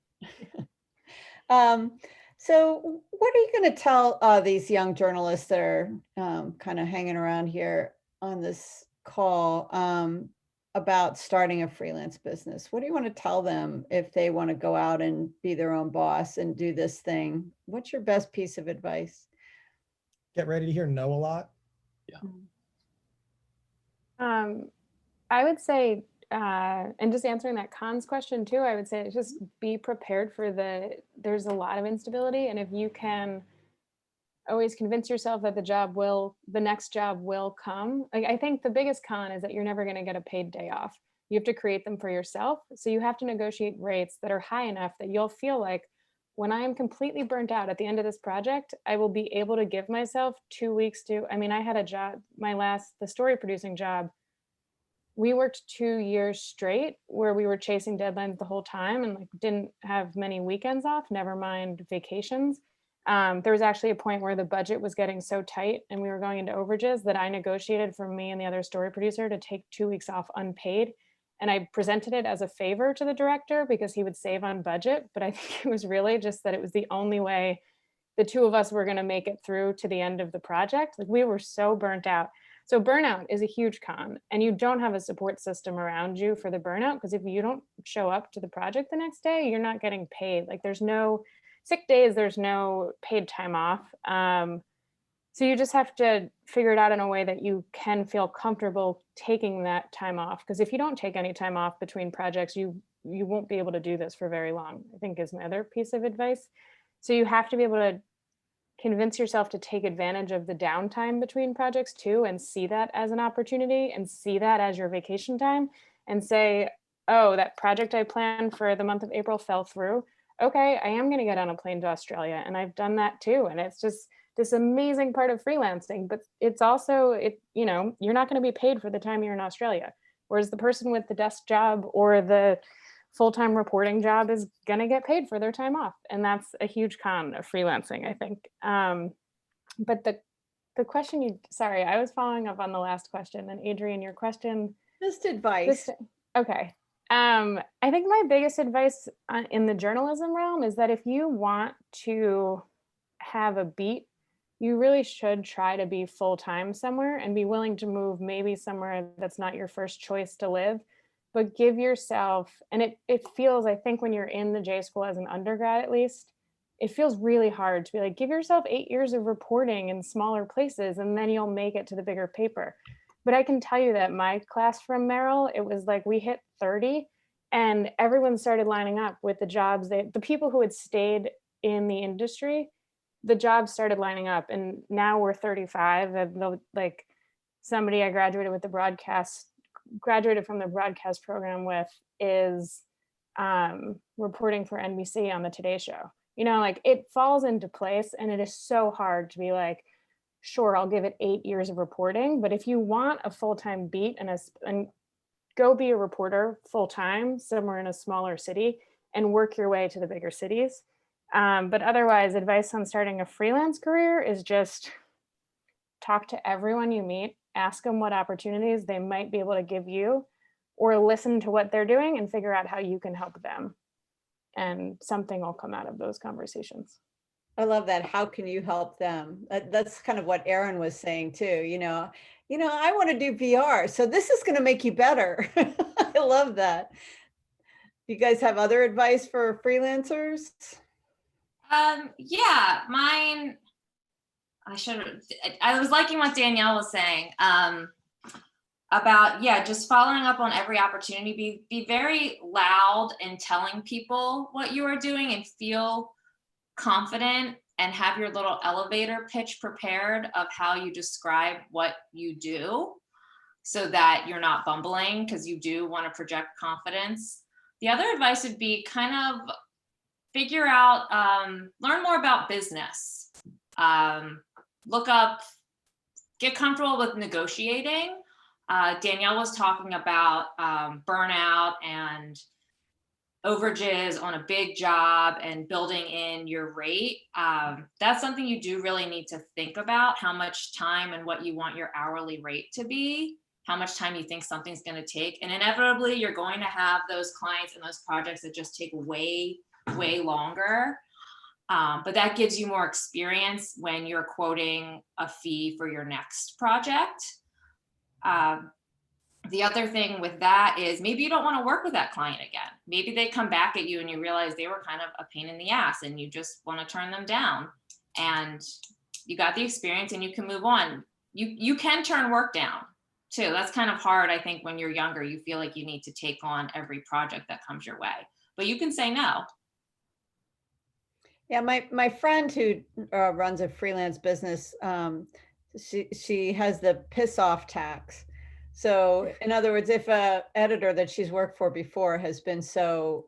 So what are you going to tell these young journalists that are kind of hanging around here on this call about starting a freelance business? What do you want to tell them if they want to go out and be their own boss and do this thing? What's your best piece of advice? Get ready to hear no a lot. I would say and just answering that cons question too, I would say just be prepared for there's a lot of instability. And if you can always convince yourself that the next job will come. Like, I think the biggest con is that you're never going to get a paid day off. You have to create them for yourself. So you have to negotiate rates that are high enough that you'll feel like, when I am completely burnt out at the end of this project, I will be able to give myself 2 weeks I had a job, the story producing job. We worked 2 years straight where we were chasing deadlines the whole time and like didn't have many weekends off, never mind vacations. There was actually a point where the budget was getting so tight and we were going into overages that I negotiated for me and the other story producer to take 2 weeks off unpaid. And I presented it as a favor to the director because he would save on budget. But I think it was really just that it was the only way the two of us were going to make it through to the end of the project. Like, we were so burnt out. So burnout is a huge con, and you don't have a support system around you for the burnout, because if you don't show up to the project the next day, you're not getting paid. Like, there's no sick days, there's no paid time off. So you just have to figure it out in a way that you can feel comfortable taking that time off. Because if you don't take any time off between projects, you won't be able to do this for very long, I think is my other piece of advice. So you have to be able to convince yourself to take advantage of the downtime between projects too, and see that as an opportunity and see that as your vacation time and say, oh, that project I planned for the month of April fell through. Okay, I am going to get on a plane to Australia. And I've done that too. And it's just this amazing part of freelancing, but it's also, you're not going to be paid for the time you're in Australia. Whereas the person with the desk job or the full-time reporting job is going to get paid for their time off. And that's a huge con of freelancing, I think. But the question sorry, I was following up on the last question, and Adrienne, your question. Just advice. Okay. I think my biggest advice in the journalism realm is that if you want to have a beat, you really should try to be full-time somewhere and be willing to move maybe somewhere that's not your first choice to live, but give yourself, and it feels, I think when you're in the J school as an undergrad at least, it feels really hard to be like, give yourself 8 years of reporting in smaller places and then you'll make it to the bigger paper. But I can tell you that my class from Merrill, it was like we hit 30 and everyone started lining up with the jobs. The people who had stayed in the industry, the jobs started lining up, and now we're 35. And like somebody I graduated from the broadcast program with is reporting for NBC on the Today Show. Like, it falls into place, and it is so hard to be like, sure, I'll give it 8 years of reporting. But if you want a full-time beat and go be a reporter full-time somewhere in a smaller city and work your way to the bigger cities. But otherwise, advice on starting a freelance career is just talk to everyone you meet, ask them what opportunities they might be able to give you, or listen to what they're doing and figure out how you can help them. And something will come out of those conversations. I love that. How can you help them? That's kind of what Erin was saying too. I want to do PR, so this is going to make you better. I love that. You guys have other advice for freelancers? Yeah, mine. I was liking what Danielle was saying about, just following up on every opportunity. Be very loud in telling people what you are doing and feel confident, and have your little elevator pitch prepared of how you describe what you do so that you're not bumbling, because you do want to project confidence. The other advice would be kind of figure out, learn more about business. Look up, get comfortable with negotiating. Danielle was talking about burnout and overages on a big job and building in your rate. That's something you do really need to think about, how much time and what you want your hourly rate to be, how much time you think something's going to take. And inevitably, you're going to have those clients and those projects that just take way longer. But that gives you more experience when you're quoting a fee for your next project. The other thing with that is maybe you don't want to work with that client again. Maybe they come back at you and you realize they were kind of a pain in the ass and you just want to turn them down, and you got the experience and you can move on. You can turn work down too. That's kind of hard. I think when you're younger, you feel like you need to take on every project that comes your way, but you can say no. Yeah, my friend who runs a freelance business, she has the piss off tax. So in other words, if a editor that she's worked for before has been so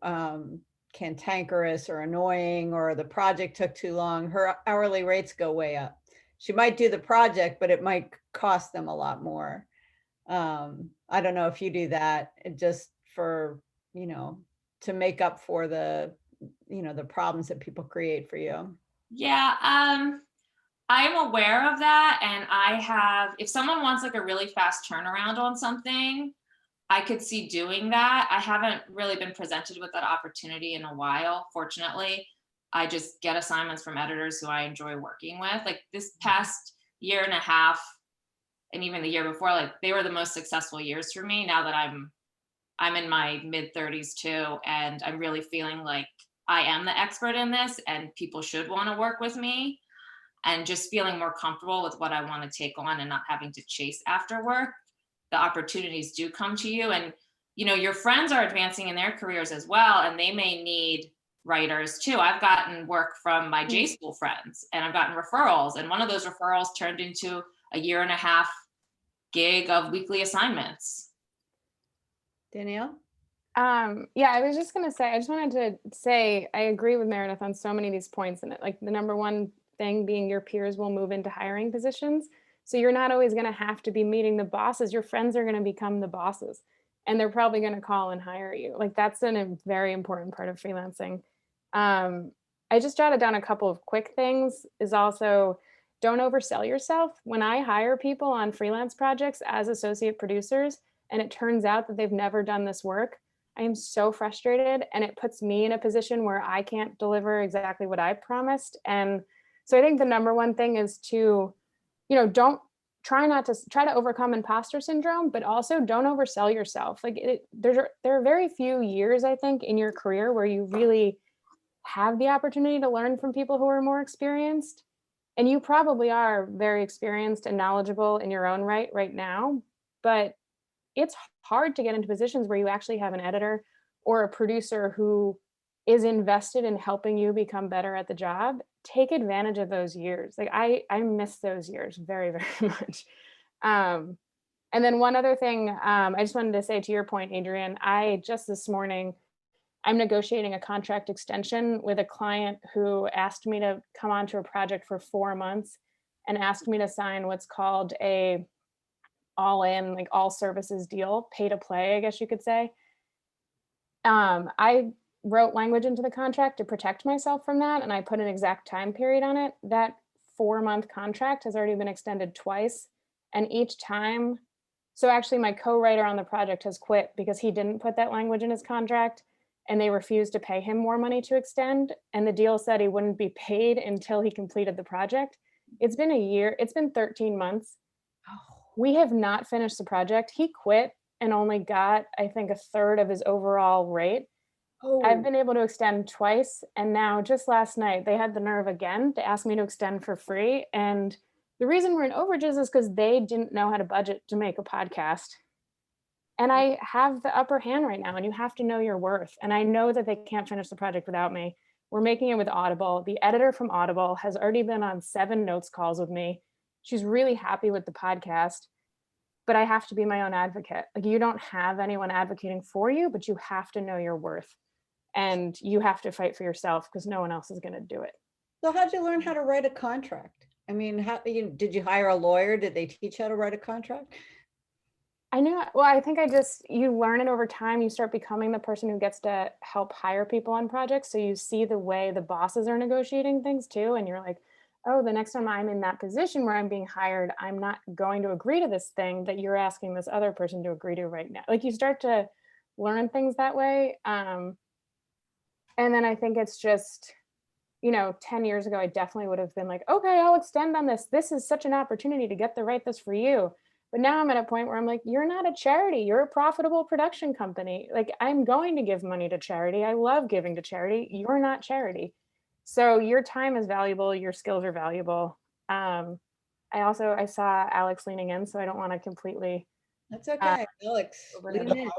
cantankerous or annoying, or the project took too long, her hourly rates go way up. She might do the project, but it might cost them a lot more. I don't know if you do that just for, to make up for the problems that people create for you. Yeah, I'm aware of that. And if someone wants like a really fast turnaround on something, I could see doing that. I haven't really been presented with that opportunity in a while, fortunately. I just get assignments from editors who I enjoy working with. Like this past year and a half, and even the year before, like they were the most successful years for me, now that I'm in my mid 30s too, and I'm really feeling like I am the expert in this and people should want to work with me, and just feeling more comfortable with what I want to take on and not having to chase after work. The opportunities do come to you, and your friends are advancing in their careers as well, and they may need writers too. I've gotten work from my J school friends, and I've gotten referrals, and one of those referrals turned into a 1.5-year gig of weekly assignments. Danielle? Yeah, I was just going to say, I just wanted to say, I agree with Meredith on so many of these points. And like the number one thing being your peers will move into hiring positions. So you're not always going to have to be meeting the bosses. Your friends are going to become the bosses, and they're probably going to call and hire you. Like that's a very important part of freelancing. I just jotted down a couple of quick things. Is also, don't oversell yourself. When I hire people on freelance projects as associate producers, and it turns out that they've never done this work, I am so frustrated, and it puts me in a position where I can't deliver exactly what I promised. And so I think the number one thing is to, don't try to overcome imposter syndrome, but also don't oversell yourself. Like there are very few years, I think, in your career where you really have the opportunity to learn from people who are more experienced. And you probably are very experienced and knowledgeable in your own right now, but it's hard to get into positions where you actually have an editor or a producer who is invested in helping you become better at the job. Take advantage of those years. Like I miss those years very, very much. And then one other thing, I just wanted to say to your point, Adrienne, just this morning, I'm negotiating a contract extension with a client who asked me to come onto a project for 4 months and asked me to sign what's called a all in, like all services deal, pay to play, I guess you could say. I wrote language into the contract to protect myself from that, and I put an exact time period on it. That 4-month contract has already been extended twice, and each time, so actually my co-writer on the project has quit because he didn't put that language in his contract, and they refused to pay him more money to extend, and the deal said he wouldn't be paid until he completed the project. It's been a year, it's been 13 months. We have not finished the project. He quit and only got, I think, 1/3 of his overall rate. Oh. I've been able to extend twice. And now just last night, they had the nerve again to ask me to extend for free. And the reason we're in overages is because they didn't know how to budget to make a podcast. And I have the upper hand right now, and you have to know your worth. And I know that they can't finish the project without me. We're making it with Audible. The editor from Audible has already been on 7 notes calls with me. She's really happy with the podcast, but I have to be my own advocate. Like you don't have anyone advocating for you, but you have to know your worth, and you have to fight for yourself because no one else is going to do it. So how'd you learn how to write a contract? I mean, did you hire a lawyer? Did they teach how to write a contract? I think you learn it over time. You start becoming the person who gets to help hire people on projects. So you see the way the bosses are negotiating things too. And you're like, oh, the next time I'm in that position where I'm being hired, I'm not going to agree to this thing that you're asking this other person to agree to right now. Like you start to learn things that way. And then I think it's just, 10 years ago, I definitely would have been like, okay, I'll extend on this. This is such an opportunity to get to write this for you. But now I'm at a point where I'm like, you're not a charity. You're a profitable production company. Like I'm going to give money to charity. I love giving to charity. You're not charity. So your time is valuable. Your skills are valuable. I saw Alex leaning in, so I don't want to completely That's okay, Alex. over lean and No, in.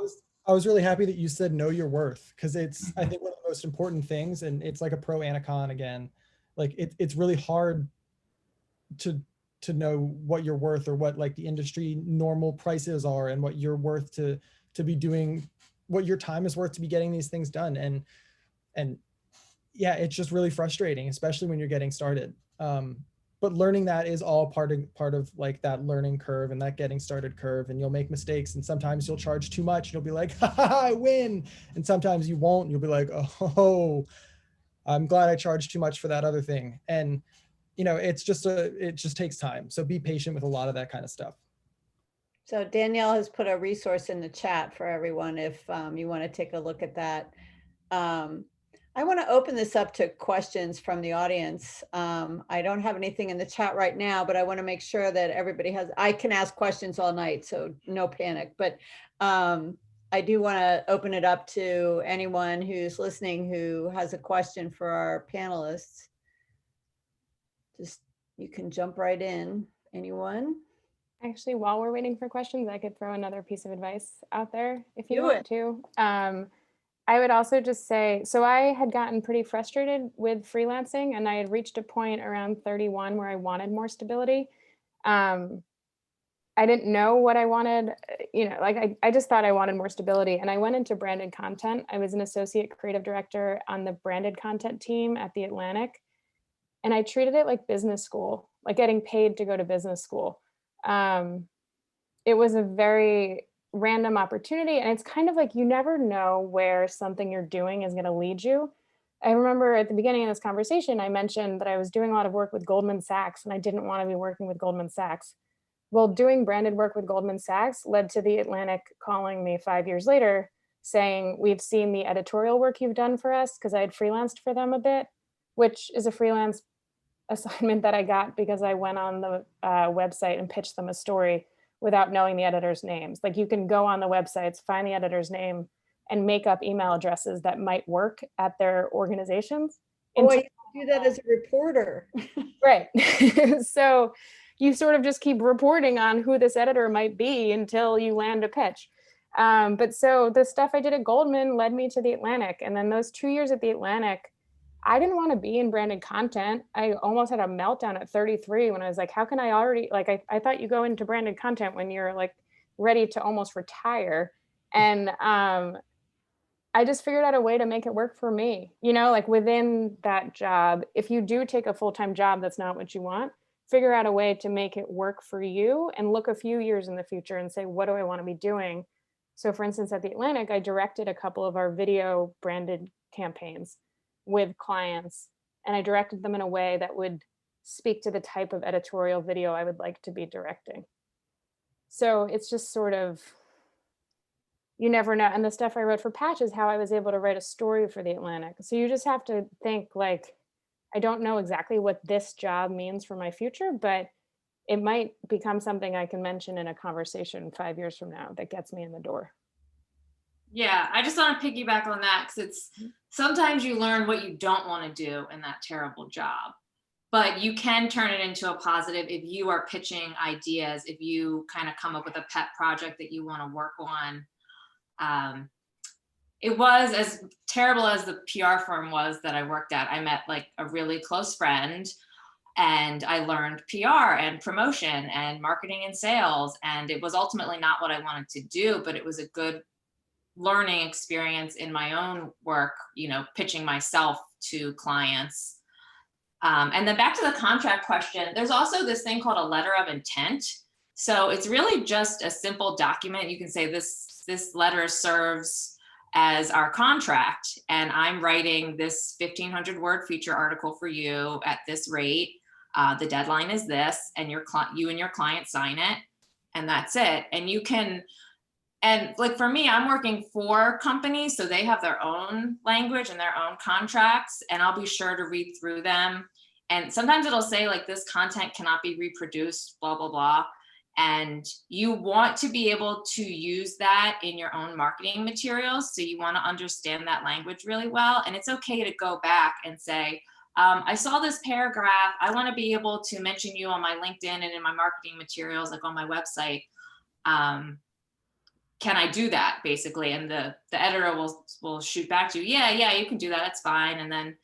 I was really happy that you said know your worth, because it's, I think, one of the most important things, and it's like a pro and a con again. Like it's really hard to know what you're worth, or what like the industry normal prices are, and what you're worth to be doing, what your time is worth to be getting these things done. And yeah, it's just really frustrating, especially when you're getting started. But learning that is all part of like that learning curve and that getting started curve. And you'll make mistakes, and sometimes you'll charge too much. You'll be like, ha, ha, ha, I win. And sometimes you won't. You'll be like, oh, I'm glad I charged too much for that other thing. And it just takes time. So be patient with a lot of that kind of stuff. So Danielle has put a resource in the chat for everyone if you want to take a look at that. I want to open this up to questions from the audience. I don't have anything in the chat right now, but I want to make sure that everybody has, I can ask questions all night, so no panic. But I do want to open it up to anyone who's listening who has a question for our panelists. Just, you can jump right in. Anyone? Actually, while we're waiting for questions, I could throw another piece of advice out there if you Do want it. to. I would also just say, so I had gotten pretty frustrated with freelancing, and I had reached a point around 31 where I wanted more stability. I didn't know what I wanted, like I just thought I wanted more stability, and I went into branded content. I was an associate creative director on the branded content team at the Atlantic, and I treated it like business school, like getting paid to go to business school. It was a very random opportunity, and it's kind of like you never know where something you're doing is going to lead you. I remember at the beginning of this conversation, I mentioned that I was doing a lot of work with Goldman Sachs, and I didn't want to be working with Goldman Sachs. Well, doing branded work with Goldman Sachs led to the Atlantic calling me 5 years later saying, we've seen the editorial work you've done for us, because I had freelanced for them a bit, which is a freelance assignment that I got because I went on the website and pitched them a story without knowing the editor's names. Like, you can go on the websites, find the editor's name, and make up email addresses that might work at their organizations. Oh, I used to do that as a reporter. Right. So you sort of just keep reporting on who this editor might be until you land a pitch. But so the stuff I did at Goldman led me to the Atlantic. And then those 2 years at the Atlantic, I didn't want to be in branded content. I almost had a meltdown at 33 when I was like, how can I already, like, I thought you go into branded content when you're like ready to almost retire. And I just figured out a way to make it work for me, like within that job. If you do take a full-time job that's not what you want, figure out a way to make it work for you and look a few years in the future and say, what do I want to be doing? So for instance, at the Atlantic, I directed a couple of our video branded campaigns with clients, and I directed them in a way that would speak to the type of editorial video I would like to be directing. So it's just sort of, you never know. And the stuff I wrote for Patch is how I was able to write a story for the Atlantic. So you just have to think like, I don't know exactly what this job means for my future, but it might become something I can mention in a conversation 5 years from now that gets me in the door. Yeah, I just want to piggyback on that, because it's sometimes you learn what you don't want to do in that terrible job, but you can turn it into a positive if you are pitching ideas, if you kind of come up with a pet project that you want to work on. It was as terrible as the PR firm was that I worked at. I met like a really close friend, and I learned PR and promotion and marketing and sales. And it was ultimately not what I wanted to do, but it was a good learning experience in my own work, pitching myself to clients. And then back to the contract question, there's also this thing called a letter of intent. So it's really just a simple document. You can say this letter serves as our contract, and I'm writing this 1,500 word feature article for you at this rate. The deadline is this, and you and your client sign it, and that's it. And you can, and like for me, I'm working for companies, so they have their own language and their own contracts, and I'll be sure to read through them. And sometimes it'll say like, this content cannot be reproduced, blah, blah, blah. And you want to be able to use that in your own marketing materials. So you want to understand that language really well. And it's okay to go back and say, I saw this paragraph. I want to be able to mention you on my LinkedIn and in my marketing materials, like on my website. can I do that basically? And the editor will shoot back to you, yeah, you can do that. That's fine. And then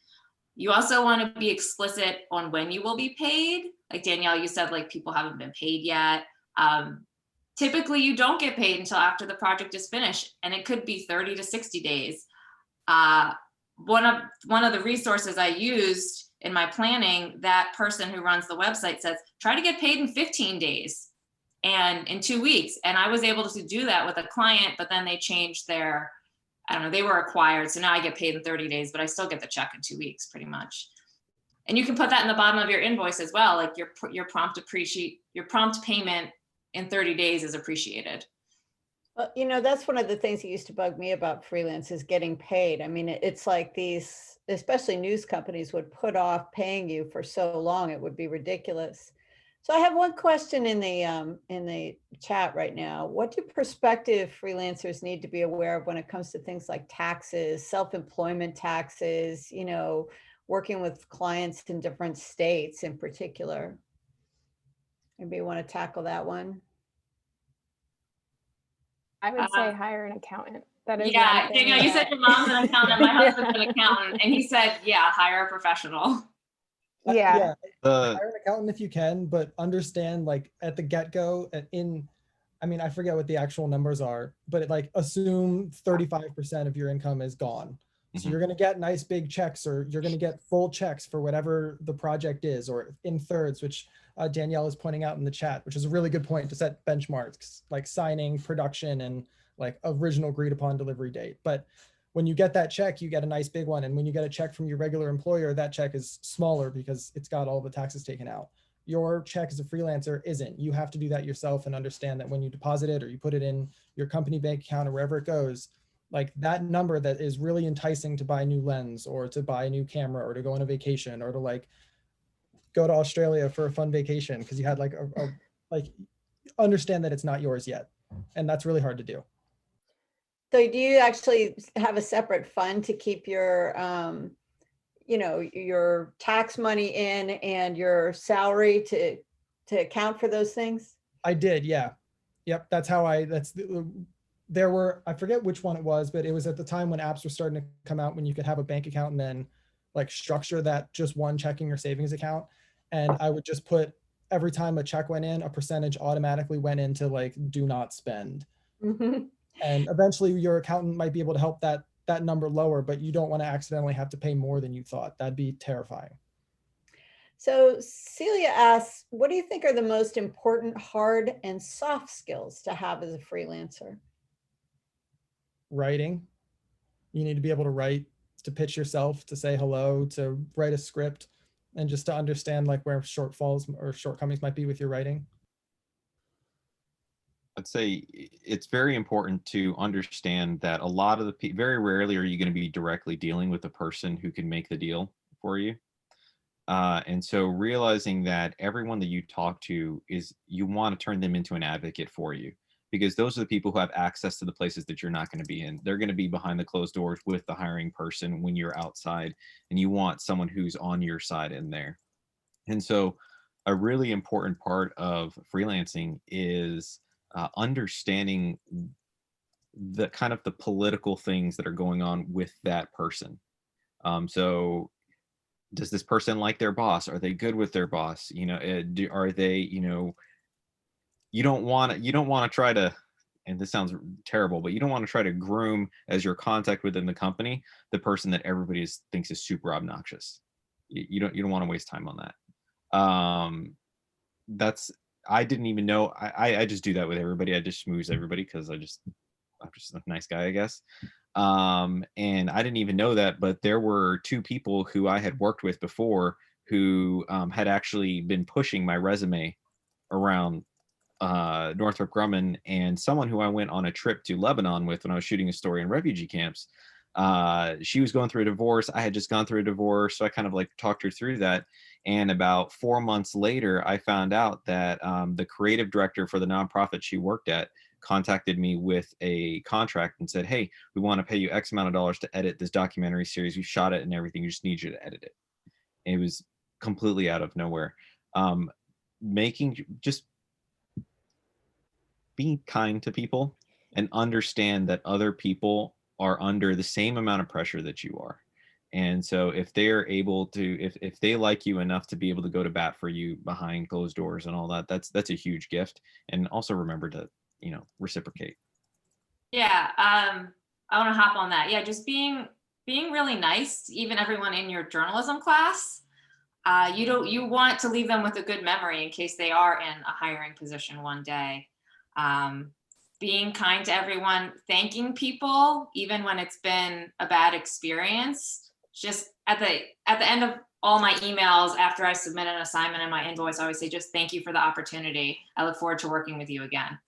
you also want to be explicit on when you will be paid. Like Danielle, you said like people haven't been paid yet. Typically you don't get paid until after the project is finished, and it could be 30 to 60 days. One of the resources I used in my planning, that person who runs the website says, try to get paid in 15 days and in 2 weeks. And I was able to do that with a client, but then they changed their, I don't know, they were acquired. So now I get paid in 30 days, but I still get the check in 2 weeks pretty much. And you can put that in the bottom of your invoice as well. Like your prompt payment in 30 days is appreciated. Well, you know, that's one of the things that used to bug me about freelance is getting paid. I mean, it's like these, especially news companies, would put off paying you for so long, it would be ridiculous. So I have one question in the chat right now. What do prospective freelancers need to be aware of when it comes to things like taxes, self-employment taxes, you know, working with clients in different states in particular? Maybe you want to tackle that one? I would say hire an accountant. That is yeah, one thing Danielle, you said your mom's an accountant, my husband's an accountant, and he said, yeah, hire a professional. Yeah. Hire an accountant if you can, but understand like at the get-go I mean, I forget what the actual numbers are, but like assume 35% of your income is gone. So you're going to get nice big checks, or you're going to get full checks for whatever the project is, or in thirds, which Danielle is pointing out in the chat, which is a really good point to set benchmarks like signing, production, and like original agreed upon delivery date. But when you get that check, you get a nice big one. And when you get a check from your regular employer, that check is smaller because it's got all the taxes taken out. Your check as a freelancer isn't. You have to do that yourself and understand that when you deposit it or you put it in your company bank account or wherever it goes, like that number that is really enticing to buy a new lens or to buy a new camera or to go on a vacation or to like go to Australia for a fun vacation because you had like like understand that it's not yours yet. And that's really hard to do. So do you actually have a separate fund to keep your, you know, your tax money in and your salary to account for those things? I did, yeah. Yep, that's how there were, I forget which one it was, but it was at the time when apps were starting to come out when you could have a bank account and then like structure that just one checking or savings account. And I would just put every time a check went in, a percentage automatically went into like do not spend. Mm-hmm. And eventually your accountant might be able to help that number lower, but you don't want to accidentally have to pay more than you thought. That'd be terrifying. So Celia asks, what do you think are the most important hard and soft skills to have as a freelancer? Writing. You need to be able to write, to pitch yourself, to say hello, to write a script, and just to understand like where shortfalls or shortcomings might be with your writing. I'd say it's very important to understand that a lot of very rarely are you going to be directly dealing with the person who can make the deal for you. And so realizing that everyone that you talk to you want to turn them into an advocate for you, because those are the people who have access to the places that you're not going to be in. They're going to be behind the closed doors with the hiring person when you're outside, and you want someone who's on your side in there. And so a really important part of freelancing is understanding the kind of the political things that are going on with that person. So does this person like their boss? Are they good with their boss? You know, are they, you know, you don't want to try to, and this sounds terrible, but you don't want to try to groom as your contact within the company the person that everybody thinks is super obnoxious. You don't want to waste time on that. I didn't even know. I just do that with everybody. I just schmooze everybody because I'm just a nice guy, I guess. And I didn't even know that, but there were two people who I had worked with before who had actually been pushing my resume around Northrop Grumman, and someone who I went on a trip to Lebanon with when I was shooting a story in refugee camps. She was going through a divorce. I had just gone through a divorce. So I kind of like talked her through that. And about 4 months later, I found out that the creative director for the nonprofit she worked at contacted me with a contract and said, hey, we want to pay you X amount of dollars to edit this documentary series. We shot it and everything. We just need you to edit it. And it was completely out of nowhere. Just being kind to people and understand that other people are under the same amount of pressure that you are. And so if they're able to, if they like you enough to be able to go to bat for you behind closed doors and all that, that's a huge gift. And also remember to, reciprocate. Yeah, I want to hop on that. Yeah, just being really nice, even everyone in your journalism class. You want to leave them with a good memory in case they are in a hiring position one day. Being kind to everyone, thanking people, even when it's been a bad experience. Just at the end of all my emails, after I submit an assignment in my invoice, I always say, just thank you for the opportunity. I look forward to working with you again.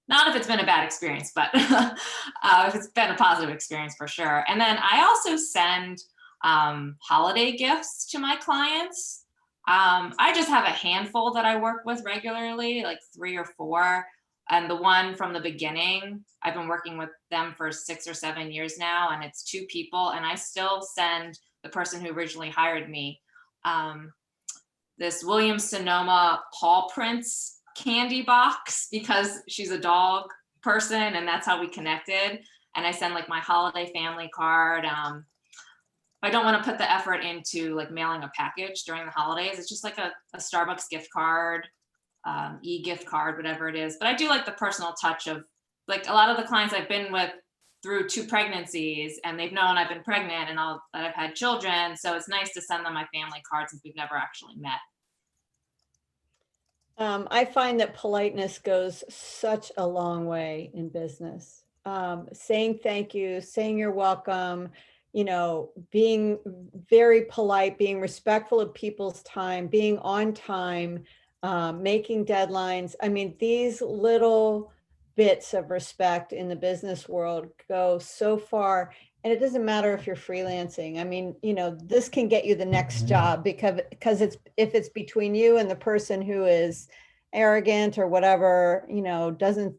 Not if it's been a bad experience, but if it's been a positive experience for sure. And then I also send holiday gifts to my clients. I just have a handful that I work with regularly, like 3 or 4. And the one from the beginning, I've been working with them for 6 or 7 years now, and it's 2 people. And I still send the person who originally hired me this Williams-Sonoma paw prints candy box because she's a dog person and that's how we connected. And I send like my holiday family card. I don't want to put the effort into like mailing a package during the holidays. It's just like a Starbucks gift card, e-gift card, whatever it is. But I do like the personal touch of, like, a lot of the clients I've been with through 2 pregnancies, and they've known I've been pregnant and that I've had children. So it's nice to send them my family card since we've never actually met. I find that politeness goes such a long way in business. Saying thank you, saying you're welcome, being very polite, being respectful of people's time, being on time, making deadlines. I mean, these little bits of respect in the business world go so far. And it doesn't matter if you're freelancing. I mean, this can get you the next job because if it's between you and the person who is arrogant or whatever, doesn't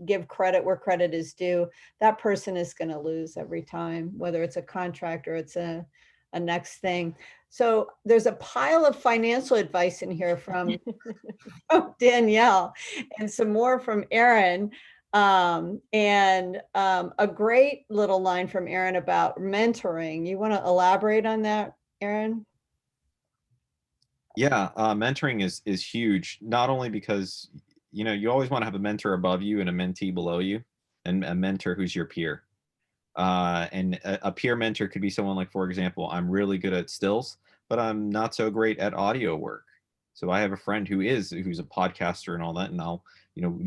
give credit where credit is due, that person is going to lose every time, whether it's a contract or it's a next thing. So there's a pile of financial advice in here from Danielle and some more from Erin. And a great little line from Erin about mentoring. You want to elaborate on that, Erin? Yeah, mentoring is huge, not only because, you always want to have a mentor above you and a mentee below you, and a mentor who's your peer. And a peer mentor could be someone like, for example, I'm really good at stills, but I'm not so great at audio work. So I have a friend who's a podcaster and all that, and I'll,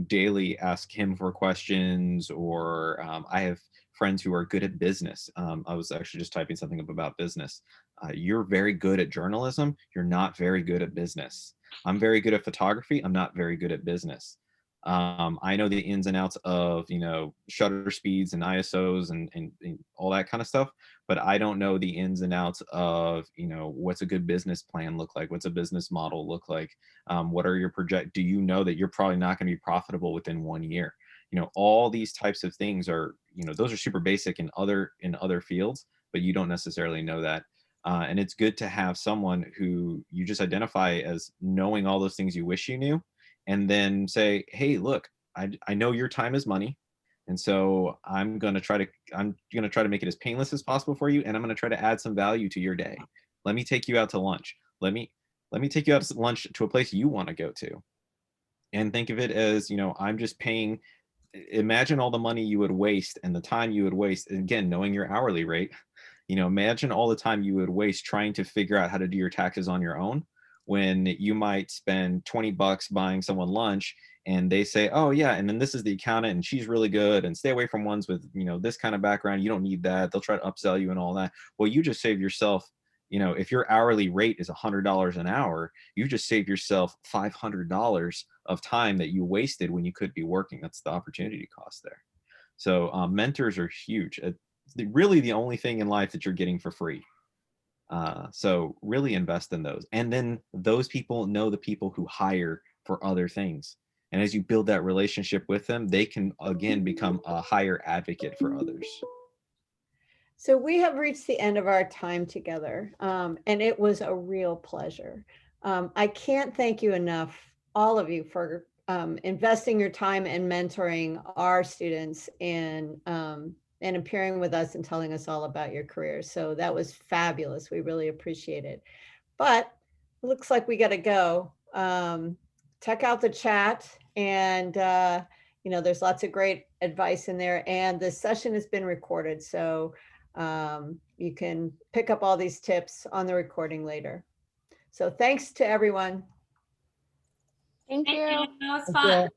daily ask him for questions, or I have friends who are good at business. I was actually just typing something up about business. You're very good at journalism. You're not very good at business. I'm very good at photography. I'm not very good at business. I know the ins and outs of, shutter speeds and ISOs and all that kind of stuff, but I don't know the ins and outs of, what's a good business plan look like? What's a business model look like? What are your do you know that you're probably not going to be profitable within 1 year? All these types of things are, those are super basic in other fields, but you don't necessarily know that. And it's good to have someone who you just identify as knowing all those things you wish you knew, and then say, hey, look, I know your time is money. And so I'm going to try to make it as painless as possible for you. And I'm going to try to add some value to your day. Let me take you out to lunch. Let me take you out to lunch to a place you want to go to. And think of it as, I'm just paying. Imagine all the money you would waste and the time you would waste. And again, knowing your hourly rate, imagine all the time you would waste trying to figure out how to do your taxes on your own, when you might spend $20 buying someone lunch and they say, oh yeah, and then this is the accountant and she's really good, and stay away from ones with, this kind of background. You don't need that. They'll try to upsell you and all that. Well, you just save yourself, if your hourly rate is $100 an hour, you just save yourself $500 of time that you wasted when you could be working. That's the opportunity cost there. So mentors are huge. Really the only thing in life that you're getting for free. So really invest in those. And then those people know the people who hire for other things. And as you build that relationship with them, they can again become a higher advocate for others. So we have reached the end of our time together, and it was a real pleasure. I can't thank you enough, all of you, for investing your time and mentoring our students and appearing with us and telling us all about your career. So that was fabulous. We really appreciate it. But it looks like we got to go. Check out the chat, and there's lots of great advice in there. And the session has been recorded, so you can pick up all these tips on the recording later. So thanks to everyone. Thank you. That was Thank you fun.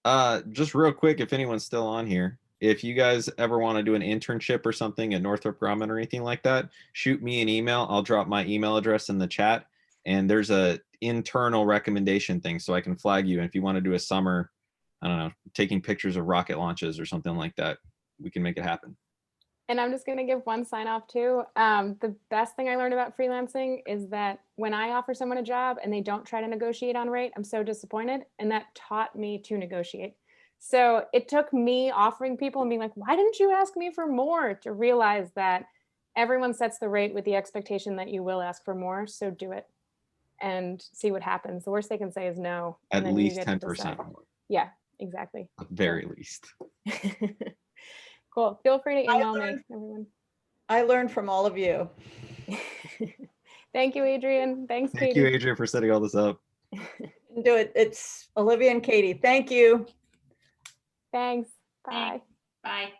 all. Just real quick, if anyone's still on here, if you guys ever want to do an internship or something at Northrop Grumman or anything like that, shoot me an email. I'll drop my email address in the chat, and there's a internal recommendation thing, so I can flag you. And if you want to do a summer, I don't know, taking pictures of rocket launches or something like that, we can make it happen. And I'm just going to give one sign off too. The best thing I learned about freelancing is that when I offer someone a job and they don't try to negotiate on rate, I'm so disappointed. And that taught me to negotiate. So it took me offering people and being like, why didn't you ask me for more, to realize that everyone sets the rate with the expectation that you will ask for more. So do it and see what happens. The worst they can say is no. At and then you least get to decide. 10%. Yeah, exactly. At the very least. Cool. Feel free to email me, everyone. I learned from all of you. Thank you, Adrienne. Thanks, Thank Katie. you, Adrienne, for setting all this up. Do it. It's Olivia and Katie. Thank you. Thanks. Bye. Bye.